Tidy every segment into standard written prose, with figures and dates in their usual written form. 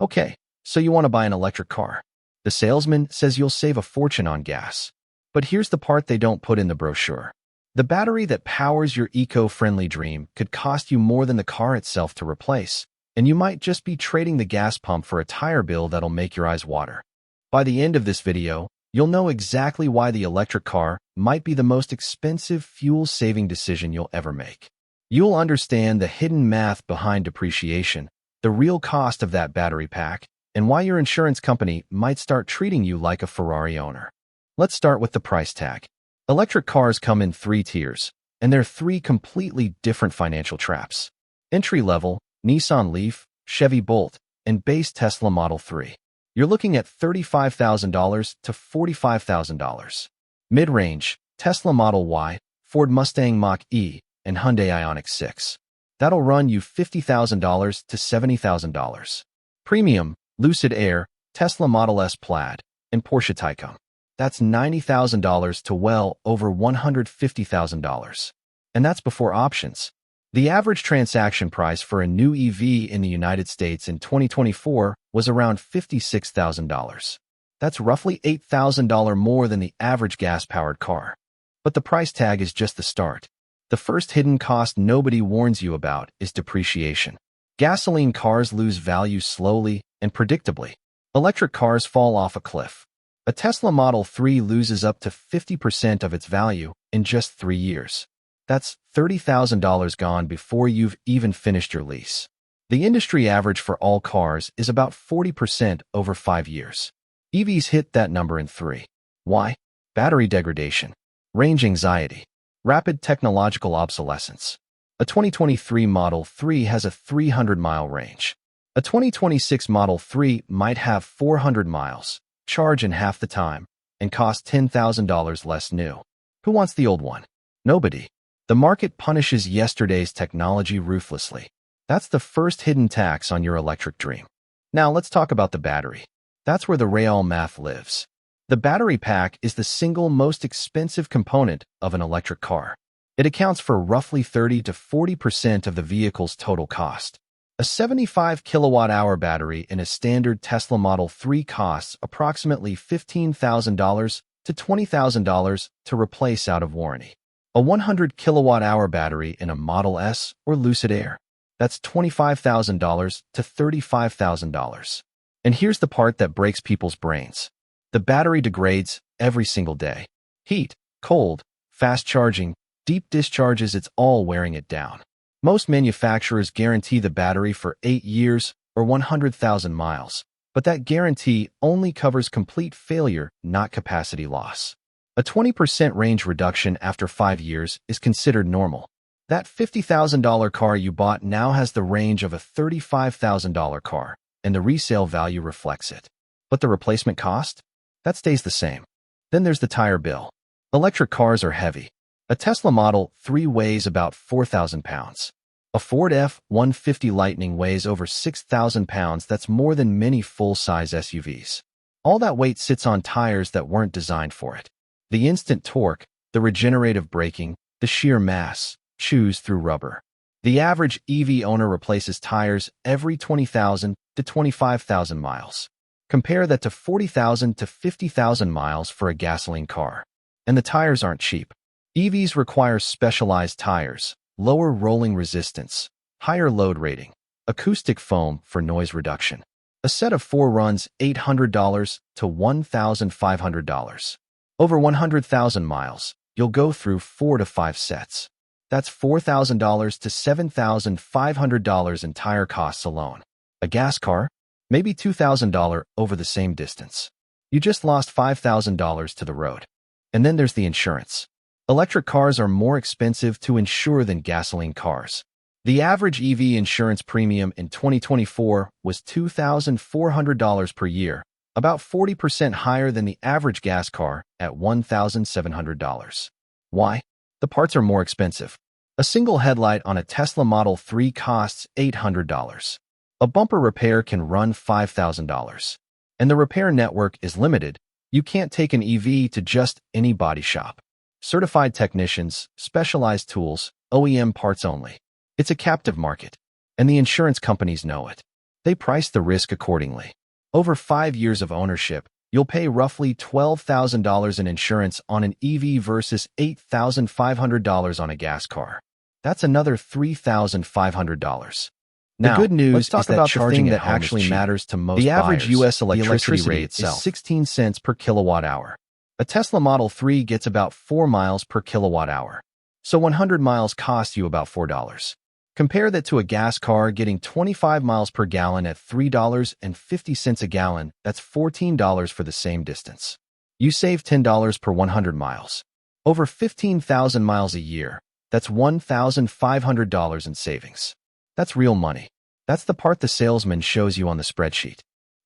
Okay, so you want to buy an electric car. The salesman says you'll save a fortune on gas. But here's the part they don't put in the brochure. The battery that powers your eco-friendly dream could cost you more than the car itself to replace, and you might just be trading the gas pump for a tire bill that'll make your eyes water. By the end of this video, you'll know exactly why the electric car might be the most expensive fuel-saving decision you'll ever make. You'll understand the hidden math behind depreciation, the real cost of that battery pack, and why your insurance company might start treating you like a Ferrari owner. Let's start with the price tag. Electric cars come in 3 tiers, and they're 3 completely different financial traps. Entry-level, Nissan Leaf, Chevy Bolt, and base Tesla Model 3. You're looking at $35,000 to $45,000. Mid-range, Tesla Model Y, Ford Mustang Mach-E, and Hyundai Ioniq 6. That'll run you $50,000 to $70,000. Premium, Lucid Air, Tesla Model S Plaid, and Porsche Taycan. That's $90,000 to well over $150,000. And that's before options. The average transaction price for a new EV in the United States in 2024 was around $56,000. That's roughly $8,000 more than the average gas-powered car. But the price tag is just the start. The first hidden cost nobody warns you about is depreciation. Gasoline cars lose value slowly and predictably. Electric cars fall off a cliff. A Tesla Model 3 loses up to 50% of its value in just 3 years. That's $30,000 gone before you've even finished your lease. The industry average for all cars is about 40% over 5 years. EVs hit that number in 3. Why? Battery degradation, range anxiety, rapid technological obsolescence. A 2023 Model 3 has a 300-mile range. A 2026 Model 3 might have 400 miles, charge in half the time, and cost $10,000 less new. Who wants the old one? Nobody. The market punishes yesterday's technology ruthlessly. That's the first hidden tax on your electric dream. Now let's talk about the battery. That's where the real math lives. The battery pack is the single most expensive component of an electric car. It accounts for roughly 30 to 40% of the vehicle's total cost. A 75 kilowatt-hour battery in a standard Tesla Model 3 costs approximately $15,000 to $20,000 to replace out of warranty. A 100 kilowatt-hour battery in a Model S or Lucid Air, that's $25,000 to $35,000. And here's the part that breaks people's brains. The battery degrades every single day. Heat, cold, fast charging, deep discharges, it's all wearing it down. Most manufacturers guarantee the battery for 8 years or 100,000 miles, but that guarantee only covers complete failure, not capacity loss. A 20% range reduction after 5 years is considered normal. That $50,000 car you bought now has the range of a $35,000 car, and the resale value reflects it. But the replacement cost? That stays the same. Then there's the tire bill. Electric cars are heavy. A Tesla Model 3 weighs about 4,000 pounds. A Ford F-150 Lightning weighs over 6,000 pounds. That's more than many full-size SUVs. All that weight sits on tires that weren't designed for it. The instant torque, the regenerative braking, the sheer mass, chews through rubber. The average EV owner replaces tires every 20,000 to 25,000 miles. Compare that to 40,000 to 50,000 miles for a gasoline car. And the tires aren't cheap. EVs require specialized tires, lower rolling resistance, higher load rating, acoustic foam for noise reduction. A set of 4 runs $800 to $1,500. Over 100,000 miles, you'll go through 4 to 5 sets. That's $4,000 to $7,500 in tire costs alone. A gas car? Maybe $2,000 over the same distance. You just lost $5,000 to the road. And then there's the insurance. Electric cars are more expensive to insure than gasoline cars. The average EV insurance premium in 2024 was $2,400 per year, about 40% higher than the average gas car at $1,700. Why? The parts are more expensive. A single headlight on a Tesla Model 3 costs $800. A bumper repair can run $5,000. And the repair network is limited. You can't take an EV to just any body shop. Certified technicians, specialized tools, OEM parts only. It's a captive market, and the insurance companies know it. They price the risk accordingly. Over 5 years of ownership, you'll pay roughly $12,000 in insurance on an EV versus $8,500 on a gas car. That's another $3,500. Now, the good news let's talk is that about charging the thing that that actually actually matters to most The average buyers. U.S. The electricity rate itself. is 16 cents per kilowatt hour. A Tesla Model 3 gets about 4 miles per kilowatt hour. So 100 miles costs you about $4. Compare that to a gas car getting 25 miles per gallon at $3.50 a gallon. That's $14 for the same distance. You save $10 per 100 miles. Over 15,000 miles a year, that's $1,500 in savings. That's real money. That's the part the salesman shows you on the spreadsheet.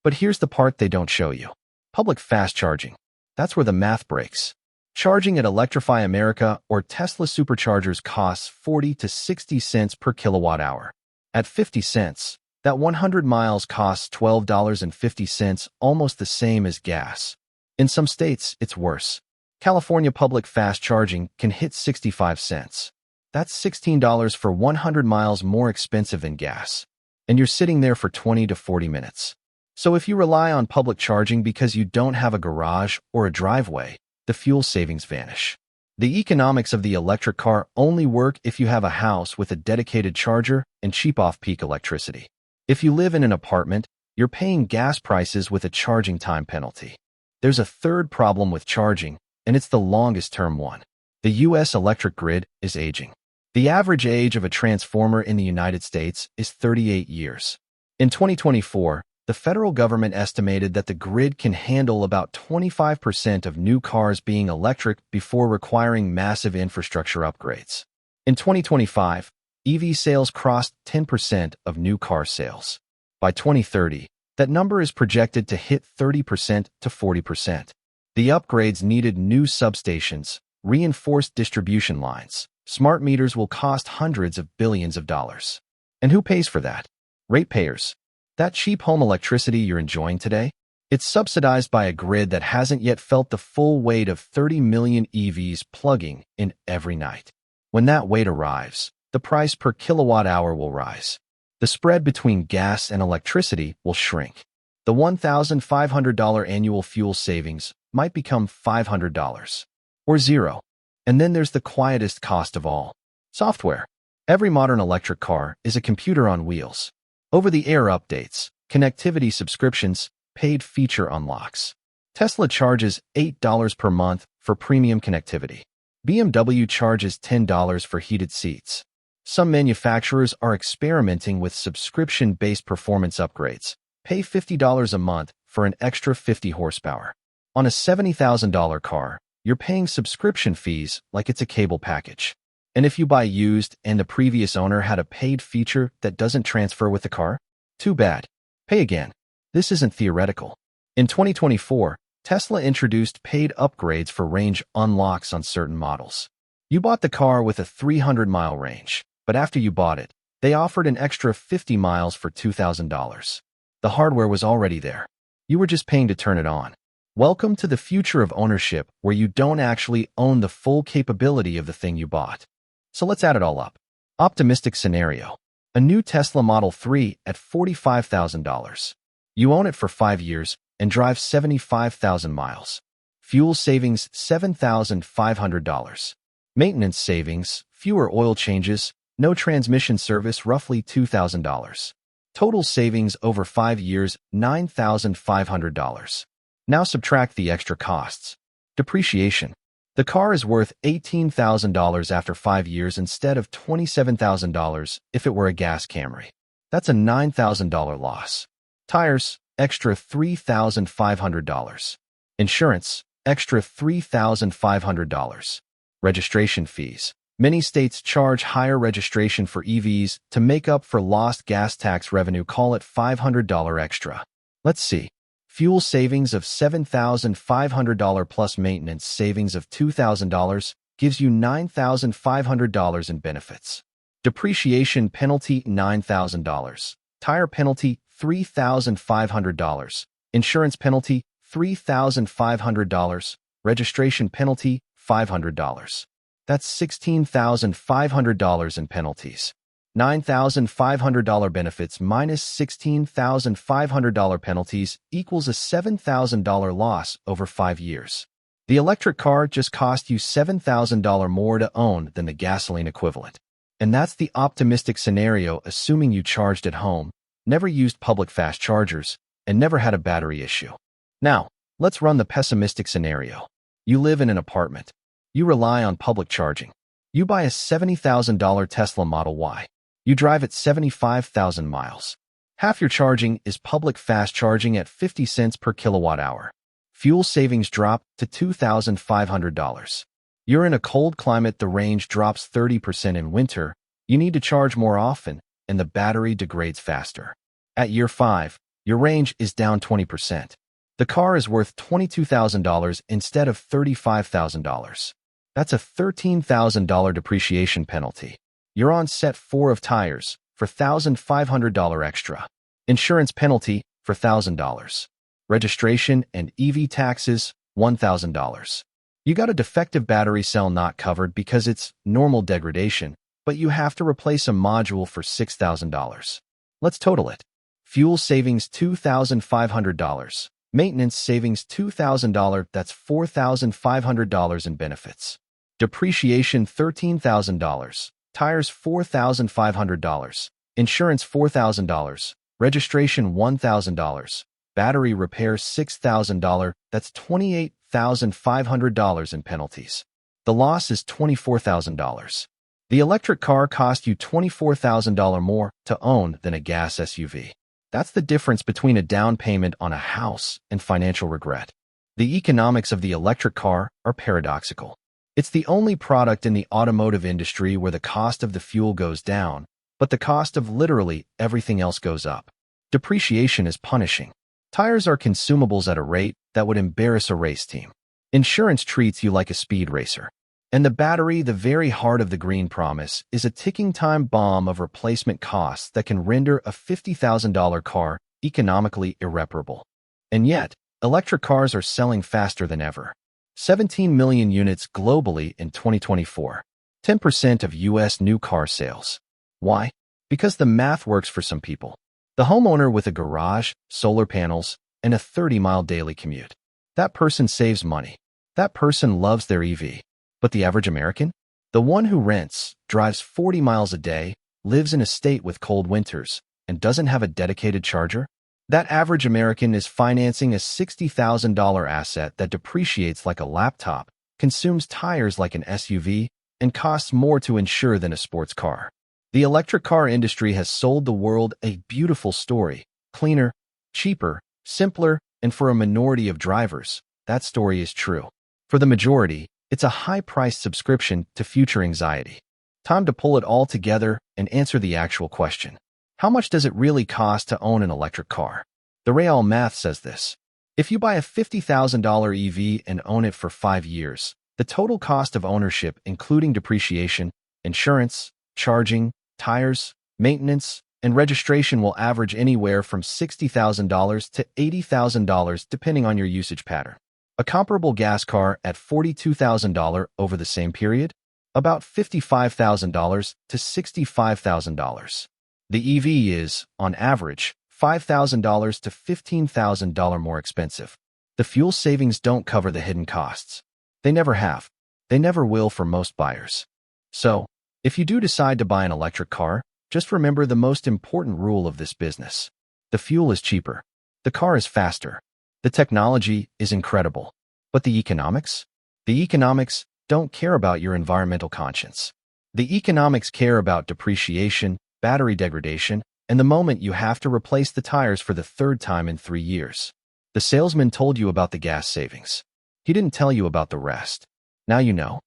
But here's the part they don't show you. Public fast charging. That's where the math breaks. Charging at Electrify America or Tesla superchargers costs 40 to 60 cents per kilowatt hour. At 50 cents, that 100 miles costs $12.50, almost the same as gas. In some states, it's worse. California public fast charging can hit 65 cents. That's $16 for 100 miles more expensive than gas. And you're sitting there for 20 to 40 minutes. So if you rely on public charging because you don't have a garage or a driveway, the fuel savings vanish. The economics of the electric car only work if you have a house with a dedicated charger and cheap off-peak electricity. If you live in an apartment, you're paying gas prices with a charging time penalty. There's a third problem with charging, and it's the longest-term one. The U.S. electric grid is aging. The average age of a transformer in the United States is 38 years. In 2024, the federal government estimated that the grid can handle about 25% of new cars being electric before requiring massive infrastructure upgrades. In 2025, EV sales crossed 10% of new car sales. By 2030, that number is projected to hit 30% to 40%. The upgrades needed new substations, reinforced distribution lines. Smart meters will cost hundreds of billions of dollars. And who pays for that? Ratepayers. That cheap home electricity you're enjoying today? It's subsidized by a grid that hasn't yet felt the full weight of 30 million EVs plugging in every night. When that weight arrives, the price per kilowatt hour will rise. The spread between gas and electricity will shrink. The $1,500 annual fuel savings might become $500 or zero. And then there's the quietest cost of all, software. Every modern electric car is a computer on wheels. Over-the-air updates, connectivity subscriptions, paid feature unlocks. Tesla charges $8 per month for premium connectivity. BMW charges $10 for heated seats. Some manufacturers are experimenting with subscription-based performance upgrades. Pay $50 a month for an extra 50 horsepower. On a $70,000 car, you're paying subscription fees like it's a cable package. And if you buy used and the previous owner had a paid feature that doesn't transfer with the car, too bad. Pay again. This isn't theoretical. In 2024, Tesla introduced paid upgrades for range unlocks on certain models. You bought the car with a 300-mile range, but after you bought it, they offered an extra 50 miles for $2,000. The hardware was already there. You were just paying to turn it on. Welcome to the future of ownership where you don't actually own the full capability of the thing you bought. So let's add it all up. Optimistic scenario. A new Tesla Model 3 at $45,000. You own it for 5 years and drive 75,000 miles. Fuel savings $7,500. Maintenance savings, fewer oil changes, no transmission service roughly $2,000. Total savings over 5 years $9,500. Now subtract the extra costs. Depreciation. The car is worth $18,000 after 5 years instead of $27,000 if it were a gas Camry. That's a $9,000 loss. Tires, extra $3,500. Insurance, extra $3,500. Registration fees. Many states charge higher registration for EVs to make up for lost gas tax revenue. Call it $500 extra. Let's see. Fuel savings of $7,500 plus maintenance savings of $2,000 gives you $9,500 in benefits. Depreciation penalty $9,000. Tire penalty $3,500. Insurance penalty $3,500. Registration penalty $500. That's $16,500 in penalties. $9,500 benefits minus $16,500 penalties equals a $7,000 loss over 5 years. The electric car just cost you $7,000 more to own than the gasoline equivalent. And that's the optimistic scenario, assuming you charged at home, never used public fast chargers, and never had a battery issue. Now, let's run the pessimistic scenario. You live in an apartment. You rely on public charging. You buy a $70,000 Tesla Model Y. You drive it 75,000 miles. Half your charging is public fast charging at 50 cents per kilowatt hour. Fuel savings drop to $2,500. You're in a cold climate, the range drops 30% in winter, you need to charge more often, and the battery degrades faster. At year 5, your range is down 20%. The car is worth $22,000 instead of $35,000. That's a $13,000 depreciation penalty. You're on set 4 of tires for $1,500 extra. Insurance penalty for $1,000. Registration and EV taxes, $1,000. You got a defective battery cell not covered because it's normal degradation, but you have to replace a module for $6,000. Let's total it. Fuel savings $2,500. Maintenance savings $2,000, that's $4,500 in benefits. Depreciation $13,000. Tires $4,500. Insurance $4,000. Registration $1,000. Battery repair $6,000, that's $28,500 in penalties. The loss is $24,000. The electric car cost you $24,000 more to own than a gas SUV. That's the difference between a down payment on a house and financial regret. The economics of the electric car are paradoxical. It's the only product in the automotive industry where the cost of the fuel goes down, but the cost of literally everything else goes up. Depreciation is punishing. Tires are consumables at a rate that would embarrass a race team. Insurance treats you like a speed racer. And the battery, the very heart of the green promise, is a ticking time bomb of replacement costs that can render a $50,000 car economically irreparable. And yet, electric cars are selling faster than ever. 17 million units globally in 2024. 10% of U.S. new car sales. Why? Because the math works for some people. The homeowner with a garage, solar panels, and a 30-mile daily commute. That person saves money. That person loves their EV. But the average American? The one who rents, drives 40 miles a day, lives in a state with cold winters, and doesn't have a dedicated charger? That average American is financing a $60,000 asset that depreciates like a laptop, consumes tires like an SUV, and costs more to insure than a sports car. The electric car industry has sold the world a beautiful story, cleaner, cheaper, simpler, and for a minority of drivers, that story is true. For the majority, it's a high-priced subscription to future anxiety. Time to pull it all together and answer the actual question. How much does it really cost to own an electric car? The real math says this. If you buy a $50,000 EV and own it for 5 years, the total cost of ownership, including depreciation, insurance, charging, tires, maintenance, and registration will average anywhere from $60,000 to $80,000 depending on your usage pattern. A comparable gas car at $42,000 over the same period? About $55,000 to $65,000. The EV is, on average, $5,000 to $15,000 more expensive. The fuel savings don't cover the hidden costs. They never have. They never will for most buyers. So, if you do decide to buy an electric car, just remember the most important rule of this business. The fuel is cheaper. The car is faster. The technology is incredible. But the economics? The economics don't care about your environmental conscience. The economics care about depreciation, battery degradation, and the moment you have to replace the tires for the 3rd time in 3 years. The salesman told you about the gas savings. He didn't tell you about the rest. Now you know.